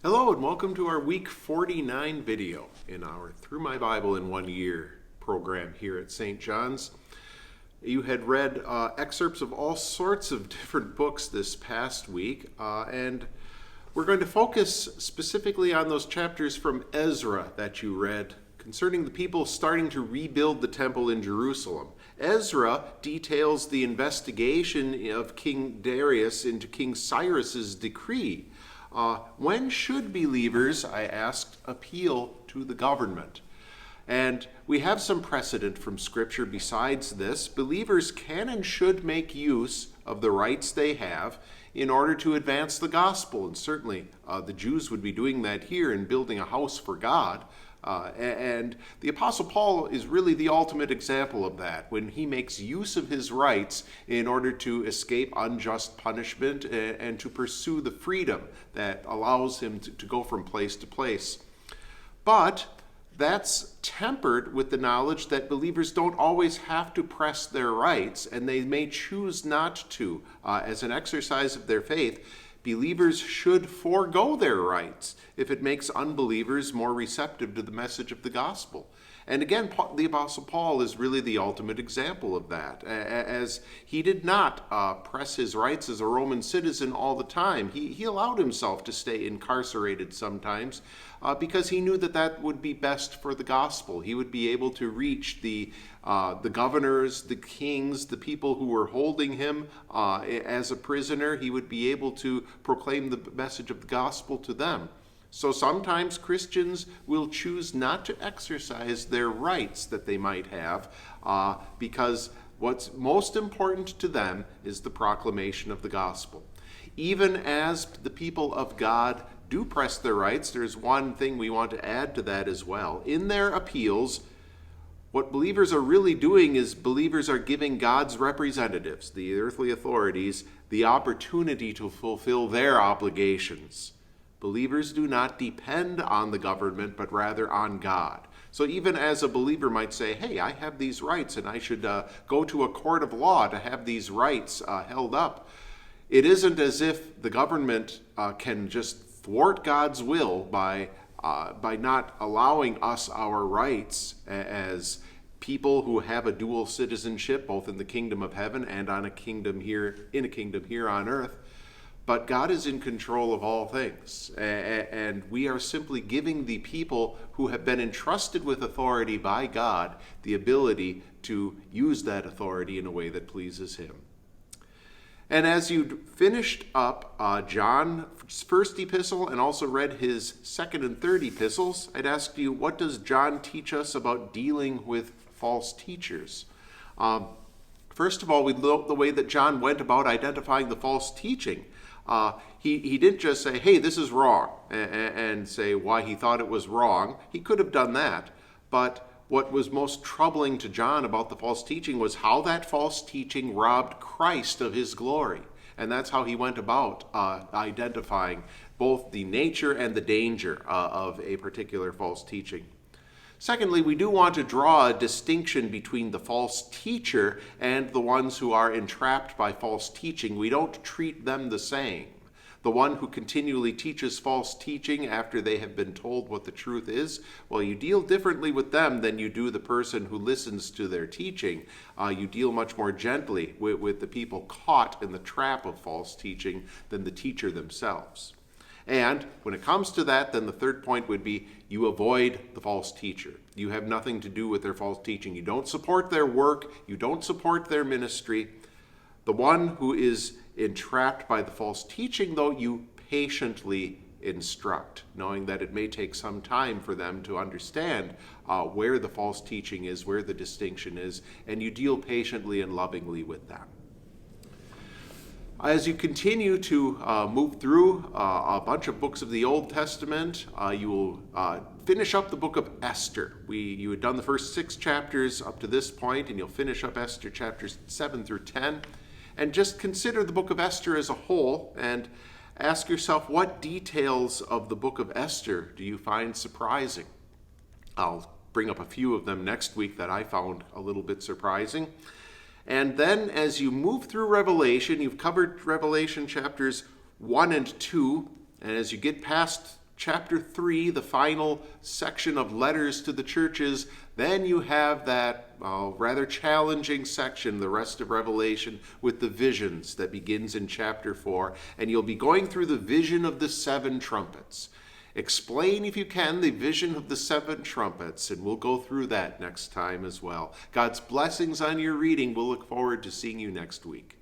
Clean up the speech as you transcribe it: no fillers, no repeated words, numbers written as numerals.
Hello and welcome to our week 49 video in our Through My Bible in 1 Year program here at St. John's. You had read excerpts of all sorts of different books this past week, and we're going to focus specifically on those chapters from Ezra that you read concerning the people starting to rebuild the temple in Jerusalem. Ezra details the investigation of King Darius into King Cyrus's decree. When should believers, I asked, appeal to the government? And we have some precedent from Scripture besides this. Believers can and should make use of the rights they have in order to advance the gospel. And certainly the Jews would be doing that here in building a house for God. And the Apostle Paul is really the ultimate example of that, when he makes use of his rights in order to escape unjust punishment and to pursue the freedom that allows him to go from place to place. But that's tempered with the knowledge that believers don't always have to press their rights, and they may choose not to. As an exercise of their faith, believers should forego their rights if it makes unbelievers more receptive to the message of the gospel. And again, the Apostle Paul is really the ultimate example of that, as he did not press his rights as a Roman citizen all the time. He allowed himself to stay incarcerated sometimes because he knew that that would be best for the gospel. He would be able to reach the governors, the kings, the people who were holding him as a prisoner. He would be able to proclaim the message of the gospel to them. So sometimes Christians will choose not to exercise their rights that they might have because what's most important to them is the proclamation of the gospel. Even as the people of God do press their rights, there's one thing we want to add to that as well. In their appeals, what believers are really doing is believers are giving God's representatives, the earthly authorities, the opportunity to fulfill their obligations. Believers do not depend on the government, but rather on God. So even as a believer might say, hey, I have these rights and I should go to a court of law to have these rights held up, it isn't as if the government can just thwart God's will by not allowing us our rights as people who have a dual citizenship, both in the kingdom of heaven and in a kingdom here on earth. But God is in control of all things, and we are simply giving the people who have been entrusted with authority by God the ability to use that authority in a way that pleases Him. And as you finished up John's first epistle and also read his second and third epistles, I'd ask you, what does John teach us about dealing with false teachers? First of all, we look the way that John went about identifying the false teaching. He didn't just say, hey, this is wrong, and say why he thought it was wrong. He could have done that. But what was most troubling to John about the false teaching was how that false teaching robbed Christ of his glory. And that's how he went about identifying both the nature and the danger of a particular false teaching. Secondly, we do want to draw a distinction between the false teacher and the ones who are entrapped by false teaching. We don't treat them the same. The one who continually teaches false teaching after they have been told what the truth is, well, you deal differently with them than you do the person who listens to their teaching. You deal much more gently with the people caught in the trap of false teaching than the teacher themselves. And when it comes to that, then the third point would be you avoid the false teacher. You have nothing to do with their false teaching. You don't support their work. You don't support their ministry. The one who is entrapped by the false teaching, though, you patiently instruct, knowing that it may take some time for them to understand where the false teaching is, where the distinction is, and you deal patiently and lovingly with them. As you continue to move through a bunch of books of the Old Testament, you will finish up the book of Esther. You had done the first 6 chapters up to this point, and you'll finish up Esther chapters 7 through 10. And just consider the book of Esther as a whole and ask yourself, what details of the book of Esther do you find surprising? I'll bring up a few of them next week that I found a little bit surprising. And then as you move through Revelation, you've covered Revelation chapters 1 and 2, and as you get past chapter 3, the final section of letters to the churches, then you have that rather challenging section, the rest of Revelation, with the visions that begins in chapter 4. And you'll be going through the vision of the 7 trumpets. Explain, if you can, the vision of the 7 trumpets, and we'll go through that next time as well. God's blessings on your reading. We'll look forward to seeing you next week.